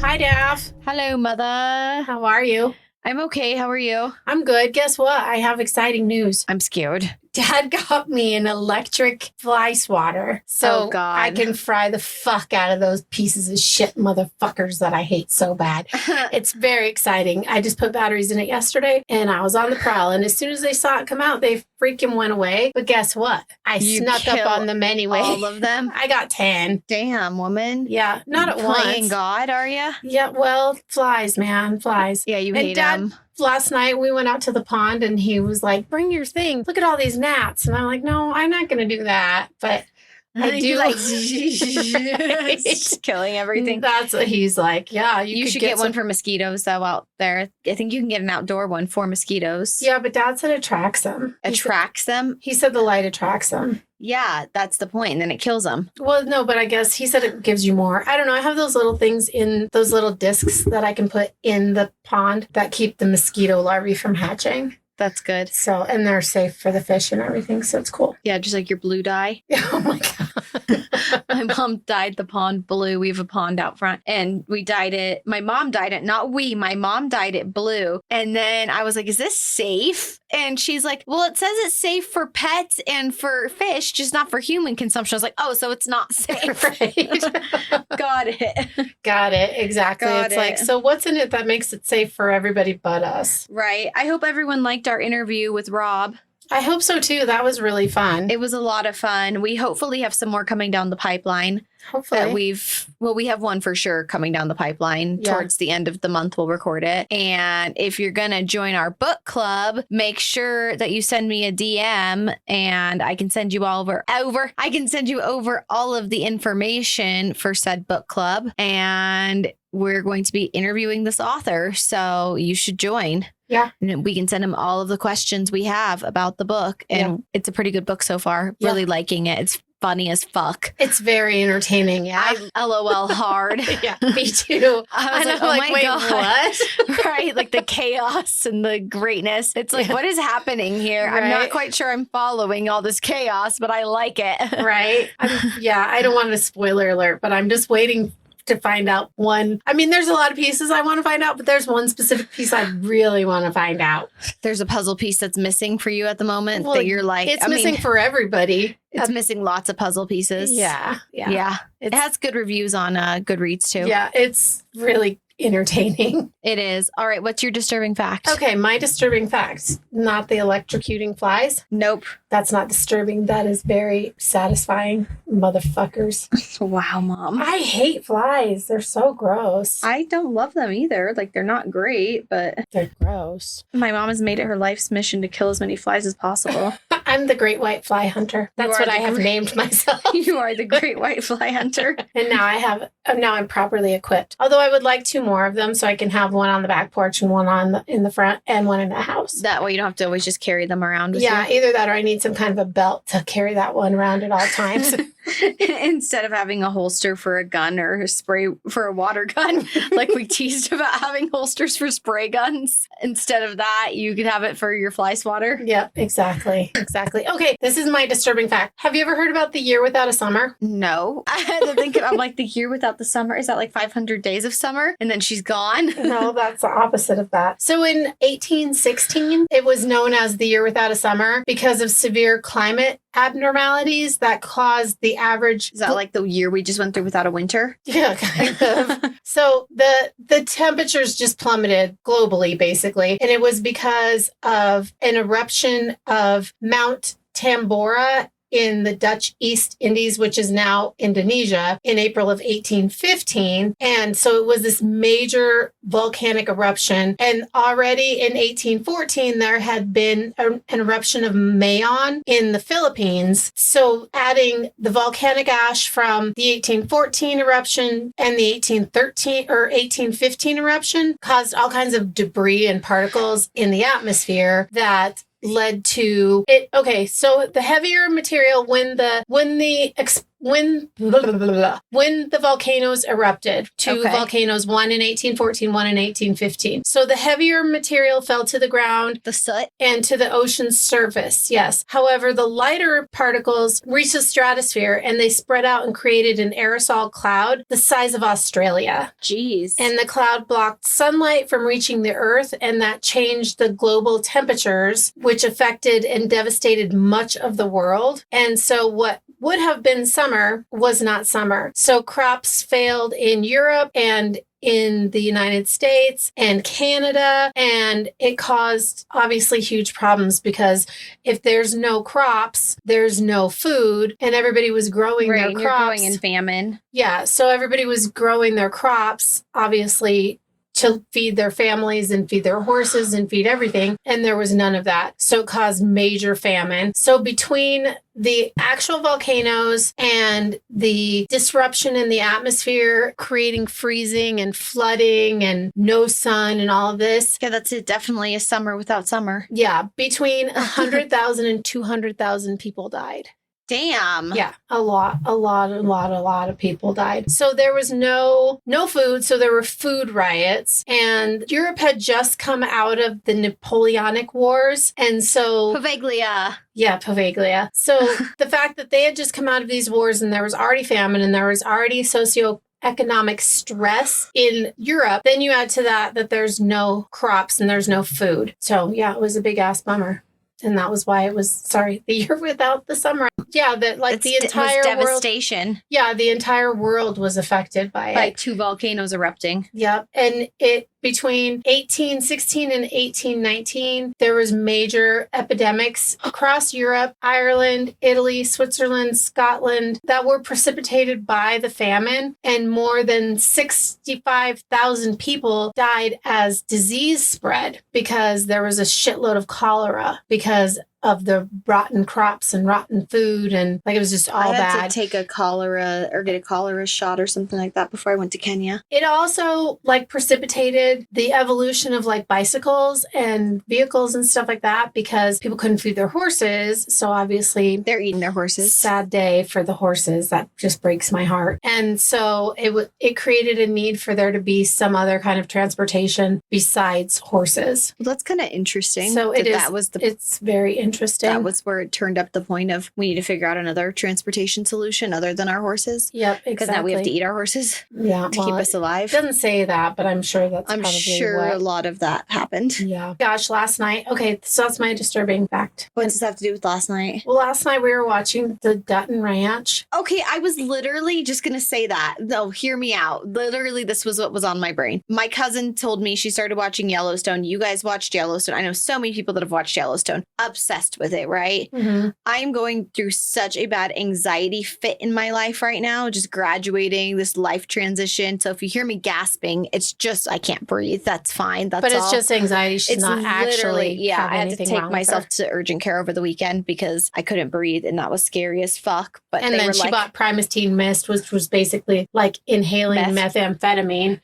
Hi, Daff. Hello, Mother. How are you? I'm okay. How are you? I'm good. Guess what? I have exciting news. I'm scared. Dad got me an electric fly swatter. So Oh, God. I can fry the fuck out of those pieces of shit motherfuckers that I hate so bad. It's very exciting. I just put batteries in it yesterday and I was on the prowl. And as soon as they saw it come out, they freaking went away. But guess what? I snuck up on them anyway. All of them? I got 10. Damn, woman. Yeah, not at Playing once. God, are you? Yeah, well, flies, man, flies. Yeah, you And hate Dad, them. last night we went out to the pond and he was like, bring your thing. Look at all these gnats. And I'm like, no, I'm not going to do that. But I do like just killing everything. That's what he's like. Yeah, You should get one for mosquitoes though out there. I think you can get an outdoor one for mosquitoes. Yeah, but Dad said it attracts them. Attracts them? He said the light attracts them. Yeah, that's the point. And then it kills them. Well, no, but I guess he said it gives you more. I don't know. I have those little things in those little discs that I can put in the pond that keep the mosquito larvae from hatching. That's good. So, and they're safe for the fish and everything. So it's cool. Yeah, just like your blue dye. Oh my God. My mom dyed the pond blue. We have a pond out front and we dyed it. My mom dyed it, not we. My mom dyed it blue. And then I was like, is this safe? And she's like, well, it says it's safe for pets and for fish, just not for human consumption. I was like, oh, so it's not safe. Right. Got it. Got it. Exactly. It's like, so what's in it that makes it safe for everybody but us? Right. I hope everyone liked our interview with Rob. I hope so too. That was really fun. It was a lot of fun. We hopefully have some more coming down the pipeline. Hopefully. We have one for sure coming down the pipeline. Yeah. Towards the end of the month, we'll record it. And if you're going to join our book club, make sure that you send me a DM and I can send you I can send you over all of the information for said book club. And we're going to be interviewing this author. So you should join. Yeah. And we can send him all of the questions we have about the book. And It's a pretty good book so far. Yeah. Really liking it. It's funny as fuck. It's very entertaining. Yeah. I LOL hard. Yeah, me too. I was like, I'm oh like, my wait, God. what? Right? Like the chaos and the greatness. It's like, what is happening here? I'm Right. not quite sure I'm following all this chaos, but I like it. Right. I don't want a spoiler alert, but I'm just waiting to find out one. I mean, there's a lot of pieces I want to find out, but there's one specific piece I really want to find out. There's a puzzle piece that's missing for you at the moment Well, that you're like, it's missing for everybody. It's missing lots of puzzle pieces. Yeah. It has good reviews on Goodreads too. Yeah, it's really entertaining. It is. All right. What's your disturbing fact? Okay, my disturbing fact, not the electrocuting flies. Nope. That's not disturbing. That is very satisfying, motherfuckers. Wow, Mom. I hate flies. They're so gross. I don't love them either. Like, they're not great, but They're gross. my mom has made it her life's mission to kill as many flies as possible. I'm the great white fly hunter. That's are what I the have great- named myself. You are the great white fly hunter. And now I'm properly equipped. Although I would like 2 more of them so I can have one on the back porch and one in the front and one in the house. That way you don't have to always just carry them around with Yeah, you. either that or I need some kind of a belt to carry that one around at all times. Instead of having a holster for a gun or a spray for a water gun, like we teased about having holsters for spray guns. Instead of that, you could have it for your fly swatter. Yep, exactly. Okay, this is my disturbing fact. Have you ever heard about the year without a summer? No. I had to think I'm like, the year without the summer. Is that like 500 days of summer? And then she's gone? No, that's the opposite of that. So in 1816, it was known as the year without a summer because of severe climate abnormalities that caused the average. Is that like the year we just went through without a winter? Yeah, kind of. So the temperatures just plummeted globally, basically. And it was because of an eruption of Mount Tambora in the Dutch East Indies, which is now Indonesia, in April of 1815. And so it was this major volcanic eruption. And already in 1814, there had been an eruption of Mayon in the Philippines. So adding the volcanic ash from the 1814 eruption and the 1815 eruption caused all kinds of debris and particles in the atmosphere that led to it. Okay, so the heavier material when the when the volcanoes erupted, two volcanoes, one in 1814, one in 1815. So the heavier material fell to the ground, the soot, and to the ocean's surface. Yes. However, the lighter particles reached the stratosphere and they spread out and created an aerosol cloud the size of Australia. Jeez. And the cloud blocked sunlight from reaching the earth, and that changed the global temperatures, which affected and devastated much of the world. And so what would have been summer was not summer. So crops failed in Europe and in the United States and Canada, and it caused obviously huge problems because if there's no crops, there's no food, and everybody was growing their crops. You're growing in famine. Yeah, so everybody was growing their crops, obviously, to feed their families and feed their horses and feed everything. And there was none of that. So it caused major famine. So between the actual volcanoes and the disruption in the atmosphere, creating freezing and flooding and no sun and all of this. Yeah, that's it. Definitely a summer without summer. Yeah, between 100,000 and 200,000 people died. Damn. Yeah, a lot of people died. So there was no food. So there were food riots, and Europe had just come out of the Napoleonic Wars. And so Pavaglia. Yeah, Pavaglia. So the fact that they had just come out of these wars and there was already famine and there was already socioeconomic stress in Europe, then you add to that there's no crops and there's no food. So yeah, it was a big ass bummer. And that was why it was, the year without the summer. Yeah, that like the entire world. Devastation. Yeah, the entire world was affected by it. By two volcanoes erupting. Yep. And it between 1816 and 1819, there was major epidemics across Europe, Ireland, Italy, Switzerland, Scotland that were precipitated by the famine. And more than 65,000 people died as disease spread because there was a shitload of cholera because of the rotten crops and rotten food, and like it was just all bad. I had to take a cholera or get a cholera shot or something like that before I went to Kenya. It also like precipitated the evolution of like bicycles and vehicles and stuff like that because people couldn't feed their horses. So obviously they're eating their horses. Sad day for the horses. That just breaks my heart. And so it created a need for there to be some other kind of transportation besides horses. Well, that's kind of interesting. So it's very interesting. That was where it turned up the point of we need to figure out another transportation solution other than our horses. Yep, exactly. Because now we have to eat our horses to keep us alive. It doesn't say that, but I'm sure that's I'm probably sure a lot of that happened. Yeah. Gosh, last night. Okay, so that's my disturbing fact. What does that have to do with last night? Well, last night we were watching the Dutton Ranch. Okay, I was literally just going to say that. No, hear me out. Literally, this was what was on my brain. My cousin told me she started watching Yellowstone. You guys watched Yellowstone. I know so many people that have watched Yellowstone. Obsessed with it, right? Mm-hmm. I'm going through such a bad anxiety fit in my life right now, just graduating this life transition. So if you hear me gasping, it's just I can't breathe. That's fine. But it's just anxiety. She's not actually. I had to take myself to urgent care over the weekend because I couldn't breathe, and that was scary as fuck. But and then she bought Primatene Mist, which was basically like inhaling methamphetamine.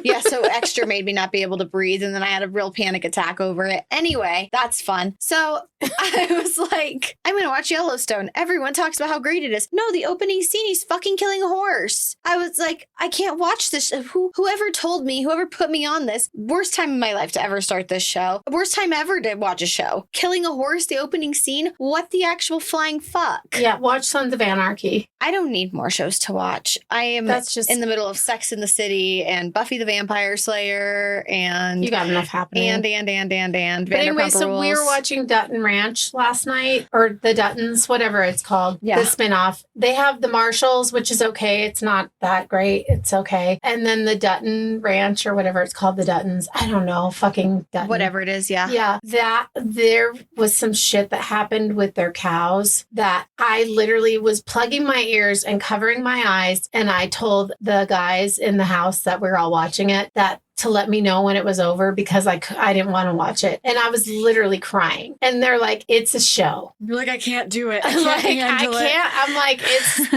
Yeah, so extra made me not be able to breathe, and then I had a real panic attack over it. Anyway, that's fun. So I was like, I'm going to watch Yellowstone. Everyone talks about how great it is. No, the opening scene, he's fucking killing a horse. I was like, I can't watch this. Whoever told me, whoever put me on this, worst time in my life to ever start this show. Worst time ever to watch a show. Killing a horse, the opening scene. What the actual flying fuck? Yeah, watch Sons of Anarchy. I don't need more shows to watch. I am in the middle of Sex in the City and Buffy the Vampire Slayer and... You got enough happening. And But anyway, so we were watching Dutton Ranch last night, or the Duttons, whatever it's called, the spinoff. They have the Marshalls, which is okay. It's not that great. It's okay. And then the Dutton Ranch, or whatever it's called, the Duttons. I don't know. Fucking Dutton. Whatever it is, yeah. Yeah. There was some shit that happened with their cows that I literally was plugging my ears and covering my eyes. And I told the guys in the house that we were all watching it that to let me know when it was over because I didn't want to watch it. And I was literally crying. And they're like, it's a show. You're like, I can't do it. I'm like, I can't. I'm like,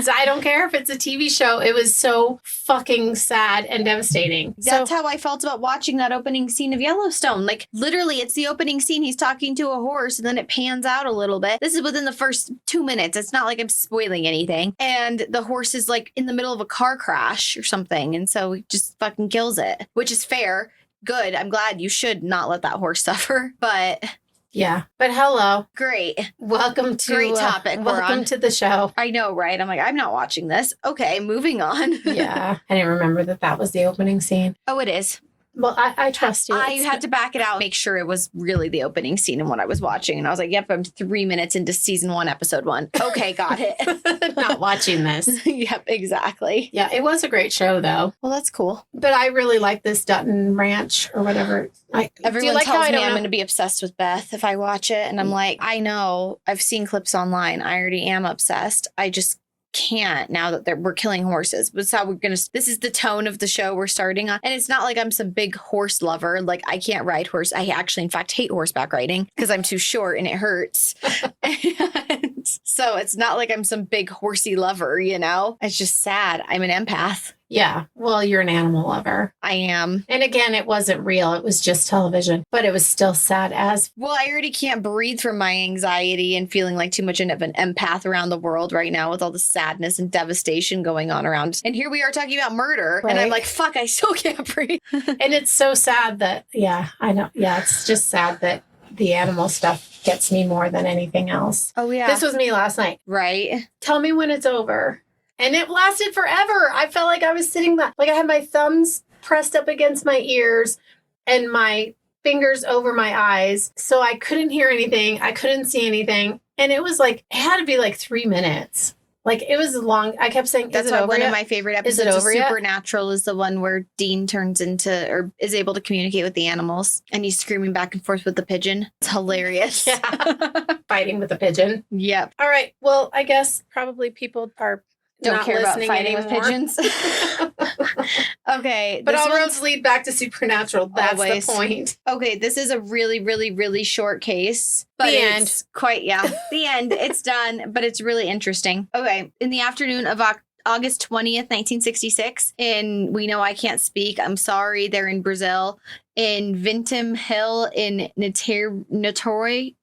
I don't care if it's a TV show. It was so fucking sad and devastating. That's how I felt about watching that opening scene of Yellowstone. Like, literally, it's the opening scene. He's talking to a horse, and then it pans out a little bit. This is within the first 2 minutes. It's not like I'm spoiling anything. And the horse is like in the middle of a car crash or something. And so he just fucking kills it, which is fair. Good. I'm glad. You should not let that horse suffer. But yeah. But hello. Great. Welcome to great topic. Welcome to the show. I know, right? I'm like, I'm not watching this. Okay, moving on. Yeah. I didn't remember that was the opening scene. Oh, it is. Well, I trust you. I had to back it out, make sure it was really the opening scene and what I was watching. And I was like, yep, I'm 3 minutes into season 1, episode 1. Okay, got it. Not watching this. Yep, exactly. Yeah, it was a great show, though. Well, that's cool. But I really like this Dutton Ranch or whatever. Everyone tells me I'm going to be obsessed with Beth if I watch it. And I'm like, I know. I've seen clips online. I already am obsessed. I just can't now that we're killing horses. But how this is the tone of the show we're starting on. And it's not like I'm some big horse lover. Like, I can't ride horse. I actually, in fact, hate horseback riding because I'm too short and it hurts. And so it's not like I'm some big horsey lover, you know? It's just sad. I'm an empath. Yeah. Well, you're an animal lover. I am. And again, it wasn't real. It was just television, but it was still sad as. Well, I already can't breathe from my anxiety and feeling like too much of an empath around the world right now with all the sadness and devastation going on around. And here we are talking about murder. Right. And I'm like, fuck, I still can't breathe. And it's so sad that, yeah, I know. Yeah, it's just sad that the animal stuff gets me more than anything else. Oh, yeah. This was me last night. Right. Tell me when it's over. And it lasted forever. I felt like I was sitting back. Like I had my thumbs pressed up against my ears and my fingers over my eyes. So I couldn't hear anything. I couldn't see anything. And it was like, it had to be like 3 minutes. Like it was long. I kept saying, that's one of my favorite episodes of Supernatural is the one where Dean turns into or is able to communicate with the animals and he's screaming back and forth with the pigeon. It's hilarious. Yeah. Fighting with the pigeon. Yep. All right. Well, I guess probably people don't care about fighting anymore. with pigeons. Okay. But all roads lead back to Supernatural. That's always the point. Okay. This is a really, really, really short case. But the end. The end. It's done. But it's really interesting. Okay. In the afternoon of August 20th, 1966, in We Know I Can't Speak, I'm sorry, they're in Brazil, in Vintim Hill in Niterói,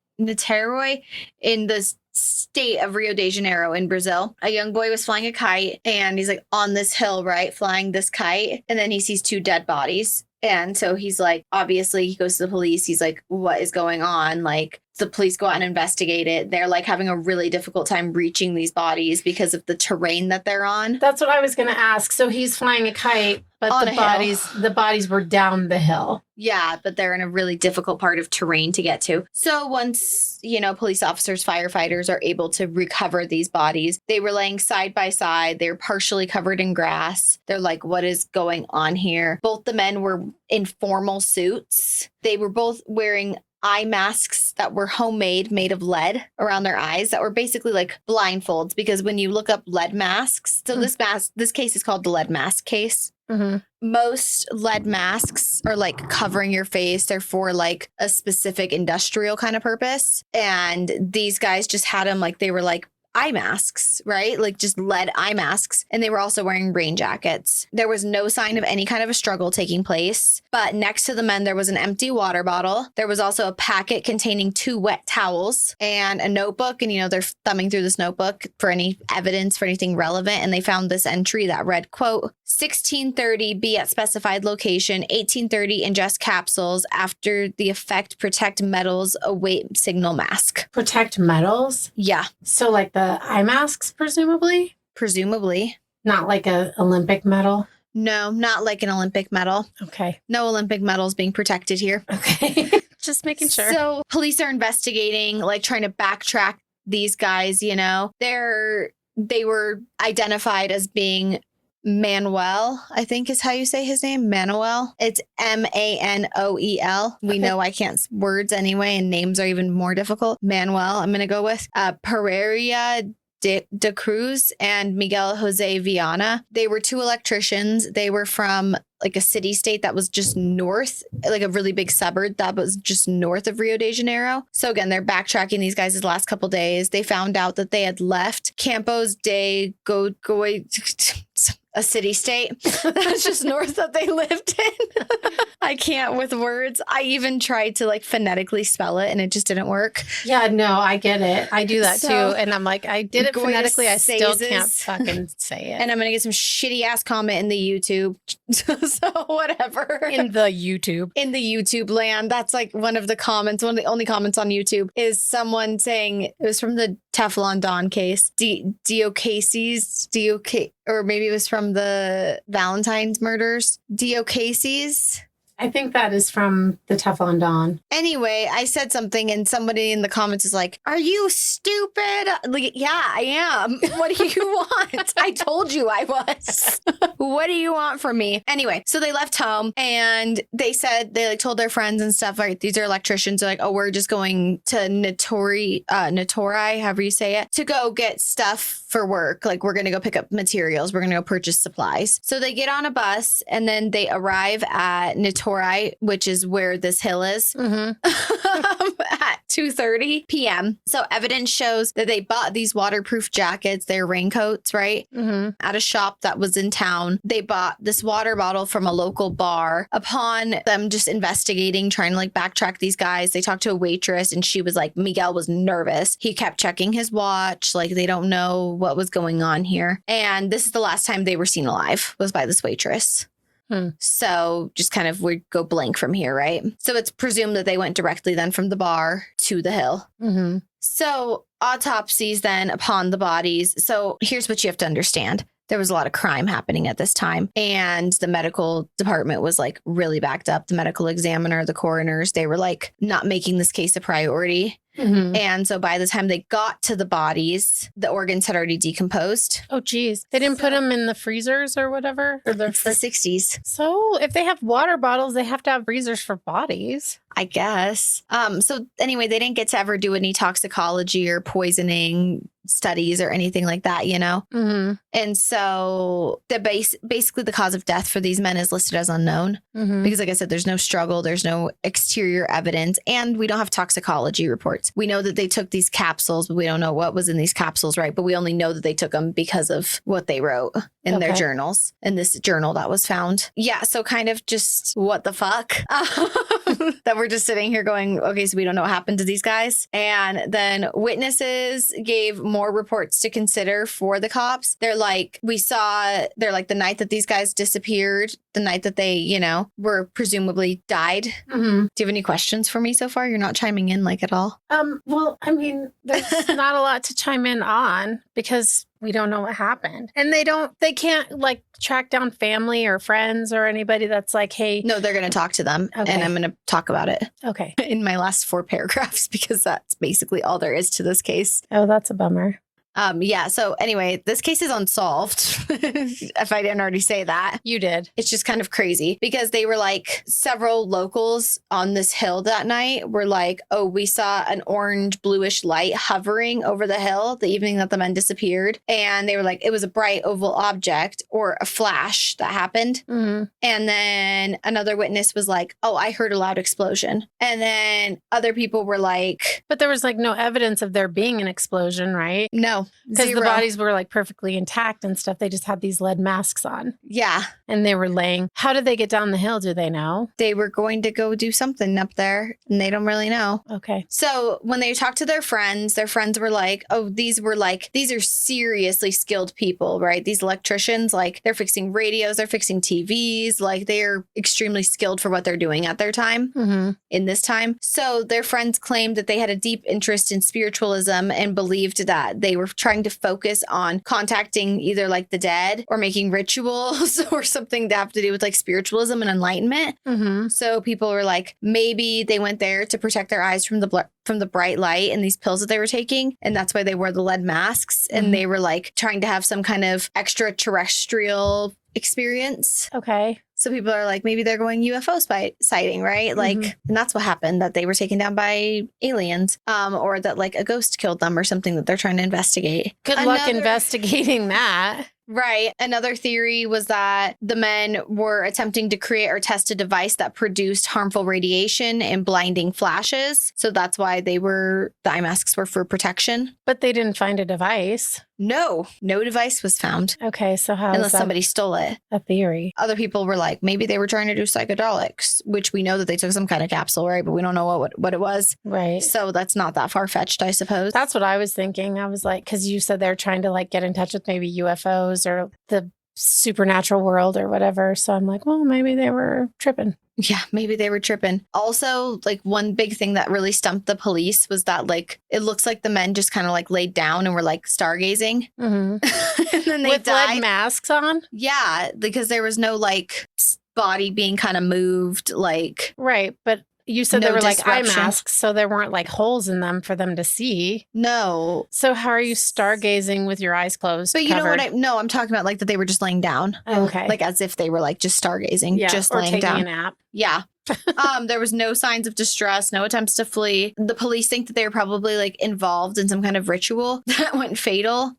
in the state of Rio de Janeiro in Brazil. A young boy was flying a kite and he's like on this hill, right? Flying this kite. And then he sees 2 dead bodies. And so he's like, obviously he goes to the police. He's like, what is going on? Like the police go out and investigate it. They're like having a really difficult time reaching these bodies because of the terrain that they're on. That's what I was going to ask. So he's flying a kite, but the bodies were down the hill. Yeah, but they're in a really difficult part of terrain to get to. So once, police officers, firefighters are able to recover these bodies, they were laying side by side. They're partially covered in grass. They're like, what is going on here? Both the men were in formal suits. They were both wearing eye masks that were homemade, made of lead around their eyes that were basically like blindfolds, because when you look up lead masks, so this case is called the lead mask case. Mm-hmm. Most lead masks are like covering your face. They're for like a specific industrial kind of purpose. And these guys just had them like they were like eye masks, right? Like just lead eye masks. And they were also wearing rain jackets. There was no sign of any kind of a struggle taking place. But next to the men, there was an empty water bottle. There was also a packet containing 2 wet towels and a notebook. And, they're thumbing through this notebook for any evidence, for anything relevant. And they found this entry that read, quote, 1630, be at specified location, 1830, ingest capsules. After the effect, protect metals, await signal mask. Protect metals? Yeah. So like the eye masks, presumably? Presumably. Not like a Olympic medal? No, not like an Olympic medal. Okay. No Olympic medals being protected here. Okay. Just making sure. So police are investigating, like trying to backtrack these guys, they were identified as being Manuel, I think is how you say his name. Manuel. It's Manoel. We know I can't words anyway, and names are even more difficult. Manuel, I'm going to go with Pereira de Cruz and Miguel José Viana. They were 2 electricians. They were from like a city state that was just north, like a really big suburb that was just north of Rio de Janeiro. So again, they're backtracking these guys' last couple days. They found out that they had left Campos de Gogoy, a city state that's just north that they lived in. I can't with words. I even tried to like phonetically spell it and it just didn't work. Yeah, no, I get it. I do that So, too. And I'm like, I did it phonetically. I still Goitas. can't fucking say it. And I'm going to get some shitty ass comment in the YouTube. So whatever. In the YouTube. In the YouTube land. That's like one of the comments. One of the only comments on YouTube is someone saying it was from the Teflon Don case. Or maybe it was from the Valentine's murders. Diocases. I think that is from the Teflon Don. Anyway, I said something and somebody in the comments is like, "Are you stupid?" Like, yeah, I am. What do you want? I told you I was. What do you want from me? Anyway, so they left home and they said, they like told their friends and stuff, like, these are electricians. They're like, "Oh, we're just going to Notori, however you say it, to go get stuff for work. Like, we're going to go pick up materials. We're going to go purchase supplies." So they get on a bus and then they arrive at Notori, which is where this hill is, at 2:30 p.m. So evidence shows that they bought these waterproof jackets, their raincoats, right? At a shop that was in town. They bought this water bottle from a local bar. Upon them just investigating, trying to like backtrack these guys, they talked to a waitress and she was like, Miguel was nervous. He kept checking his watch. Like, they don't know what was going on here. And this is the last time they were seen alive, was by this waitress. So just kind of we go blank from here, right? So it's presumed that they went directly then from the bar to the hill. So autopsies then upon the bodies. So here's what you have to understand. There was a lot of crime happening at this time. And the medical department was like really backed up. The medical examiner, the coroners, they were like not making this case a priority. And so by the time they got to the bodies, the organs had already decomposed. Oh, geez. They didn't put them in the freezers or whatever? Or It's the 60s. So if they have water bottles, they have to have freezers for bodies. I guess. So anyway, they didn't get to ever do any toxicology or poisoning studies or anything like that, you know? And so the basically the cause of death for these men is listed as unknown because, like I said, there's no struggle, there's no exterior evidence, and we don't have toxicology reports. We know that they took these capsules, but we don't know what was in these capsules, right? But we only know that they took them because of what they wrote in their journals, in this journal that was found. Yeah, so kind of just what the fuck? That we're just sitting here going, okay, so we don't know what happened to these guys. And then witnesses gave more reports to consider for the cops. They're like, they're like the night that these guys disappeared, the night that they, you know, were presumably died. Do you have any questions for me so far? You're not chiming in like at all. Well, I mean, there's not a lot to chime in on because we don't know what happened. And they can't like track down family or friends or anybody that's like, hey. No, they're going to talk to them and I'm going to talk about it. Okay. In my last 4 paragraphs, because that's basically all there is to this case. Oh, that's a bummer. Yeah. So anyway, this case is unsolved. If I didn't already say that. You did. It's just kind of crazy because they were like, several locals on this hill that night were like, oh, we saw an orange bluish light hovering over the hill the evening that the men disappeared. And they were like, it was a bright oval object or a flash that happened. And then another witness was like, oh, I heard a loud explosion. And then other people were like, but there was like no evidence of there being an explosion, right? No. Because the bodies were like perfectly intact and stuff. They just had these lead masks on. Yeah. And they were laying. How did they get down the hill? Do they know? They were going to go do something up there and they don't really know. Okay. So when they talked to their friends were like, oh, these are seriously skilled people, right? These electricians, like they're fixing radios, they're fixing TVs, like they're extremely skilled for what they're doing at their time in this time. So their friends claimed that they had a deep interest in spiritualism and believed that they were trying to focus on contacting either like the dead or making rituals or something to have to do with like spiritualism and enlightenment. So people were like, maybe they went there to protect their eyes from the bright light and these pills that they were taking. And that's why they wore the lead masks. And they were like trying to have some kind of extraterrestrial experience. Okay. So people are like, maybe they're going UFO sighting, right? Like, and that's what happened, that they were taken down by aliens, or that like a ghost killed them or something that they're trying to investigate. Good luck investigating that. Right. Another theory was that the men were attempting to create or test a device that produced harmful radiation and blinding flashes. So that's why the eye masks were for protection. But they didn't find a device. No device was found. Okay, so how unless is that somebody stole it. a theory? Other people were like, maybe they were trying to do psychedelics, which we know that they took some kind of capsule, right? But we don't know what it was. Right. So that's not that far-fetched, I suppose. That's what I was thinking. I was like, because you said they're trying to like get in touch with maybe UFOs or the supernatural world or whatever. So I'm like, well, maybe they were tripping. Yeah, maybe they were tripping. Also, like one big thing that really stumped the police was that like it looks like the men just kind of like laid down and were like stargazing. And then they with died. lead masks on? Yeah, because there was no like body being kind of moved, like Right, but you said No they were like eye disruption. masks, so there weren't like holes in them for them to see. no. So how are you stargazing with your eyes closed? But you know what I'm talking about, like that they were just laying down. Okay. Like as if they were like just stargazing, yeah, just or laying taking down. a nap. Yeah. There was no signs of distress, no attempts to flee. The police think that they were probably like involved in some kind of ritual that went fatal.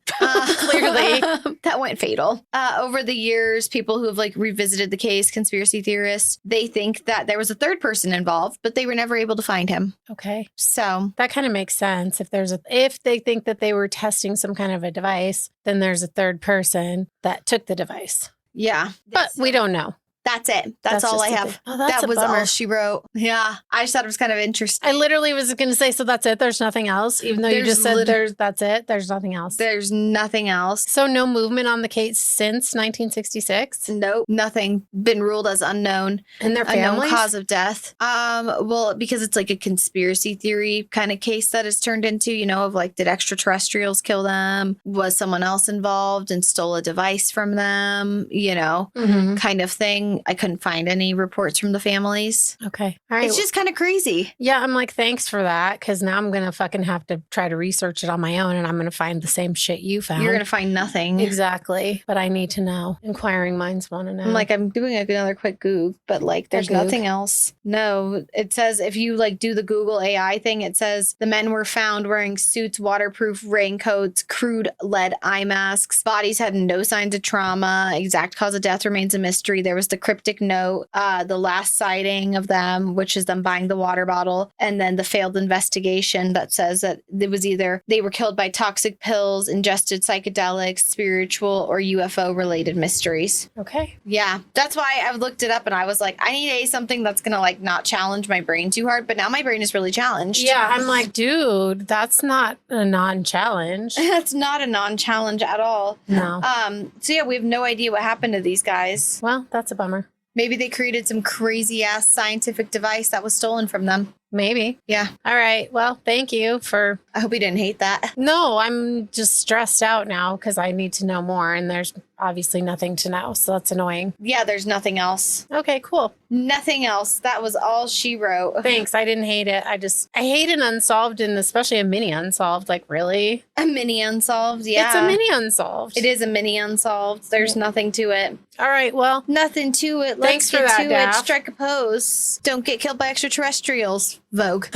Clearly. That went fatal. Over the years, people who have like revisited the case, conspiracy theorists, they think that there was a third person involved, but they were never able to find him. Okay. So That kind of makes sense. If they think that they were testing some kind of a device, then there's a third person that took the device. yeah. But we don't know. That's it. That's all just I a have. thing. Oh, that's That a was bummer. all she wrote. Yeah. I just thought it was kind of interesting. I literally was going to say, so that's it. There's nothing else. Even though you There's just said lit- that's it. There's nothing else. There's nothing else. So no movement on the case since 1966 Nope. Nothing. Been ruled as unknown. and their Unknown families. cause of death. Well, because it's like a conspiracy theory kind of case that it's turned into, you know, of like, did extraterrestrials kill them? Was someone else involved and stole a device from them? You know, Mhm. kind of thing. I couldn't find any reports from the families. Okay. All right. It's just kind of crazy. Yeah, I'm like, thanks for that. Cause now I'm going to fucking have to try to research it on my own and I'm going to find the same shit you found. You're going to find nothing. Exactly. But I need to know. Inquiring minds want to know. I'm like, I'm doing another quick Goog, but like, there's Goog. nothing else. No, it says if you like do the Google AI thing, it says the men were found wearing suits, waterproof raincoats, crude lead eye masks. Bodies had no signs of trauma. Exact cause of death remains a mystery. There was the cryptic note, the last sighting of them, which is them buying the water bottle, and then the failed investigation that says that it was either they were killed by toxic pills, ingested psychedelics, spiritual or UFO related mysteries. okay. Yeah, that's why I looked it up and I was like, I need something that's gonna like not challenge my brain too hard. But now my brain is really challenged. Yeah. I'm like, dude, that's not a non-challenge. That's not a non-challenge at all. No. So yeah, we have no idea what happened to these guys. Well, that's a bummer. Maybe they created some crazy ass scientific device that was stolen from them. Maybe. Yeah. All right. Well, thank you for. I hope you didn't hate that. No, I'm just stressed out now because I need to know more and there's obviously nothing to know. So that's annoying. Yeah, there's nothing else. Okay, cool. Nothing else. That was all she wrote. Thanks. I didn't hate it. I hate an unsolved and especially a mini unsolved. Like, really? A mini unsolved. Yeah. It's a mini unsolved. It is a mini unsolved. There's nothing to it. All right. Well, Nothing to it. Thanks Let's for get that, to Daff. it. Strike a pose. Don't get killed by extraterrestrials. Vogue.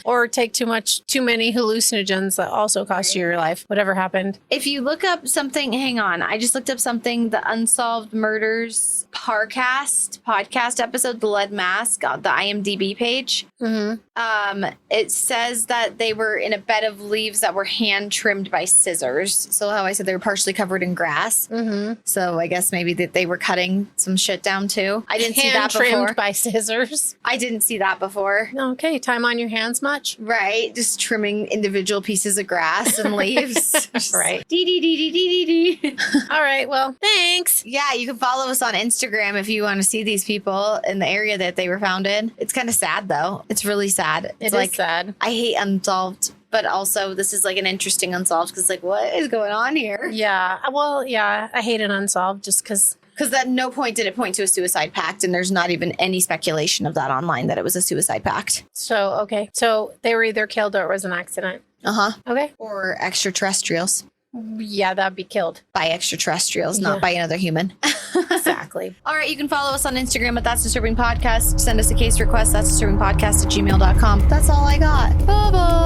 or take too many hallucinogens that also cost you your life. Whatever happened. If you look up something, hang on. I just looked up something. The Unsolved Murders podcast episode, The Lead Mask, on the IMDb page. Mm-hmm. It says that they were in a bed of leaves that were hand trimmed by scissors. So how I said they were partially covered in grass. Mm-hmm. So I guess maybe that they were cutting some shit down too. I didn't see that trimmed before. by scissors. I didn't see that before. Okay. Time on your hands much? Right, just trimming individual pieces of grass and leaves. Right. Dee dee dee dee dee dee dee. All right. Well, thanks. Yeah, you can follow us on Instagram if you want to see these people in the area that they were found in. It's kind of sad though. It's really sad. It's It like is sad. I hate Unsolved, but also this is like an interesting Unsolved because like what is going on here? Yeah. Well, yeah. I hate an unsolved just because. Because at no point did it point to a suicide pact, and there's not even any speculation of that online that it was a suicide pact. So, okay. So they were either killed or it was an accident. Uh huh. Okay. Or extraterrestrials. Yeah, that'd be killed. by extraterrestrials, not Yeah. by another human. Exactly. All right, you can follow us on Instagram at That's Disturbing Podcast. Send us a case request, that's disturbingpodcast@gmail.com. That's all I got. Bye-bye.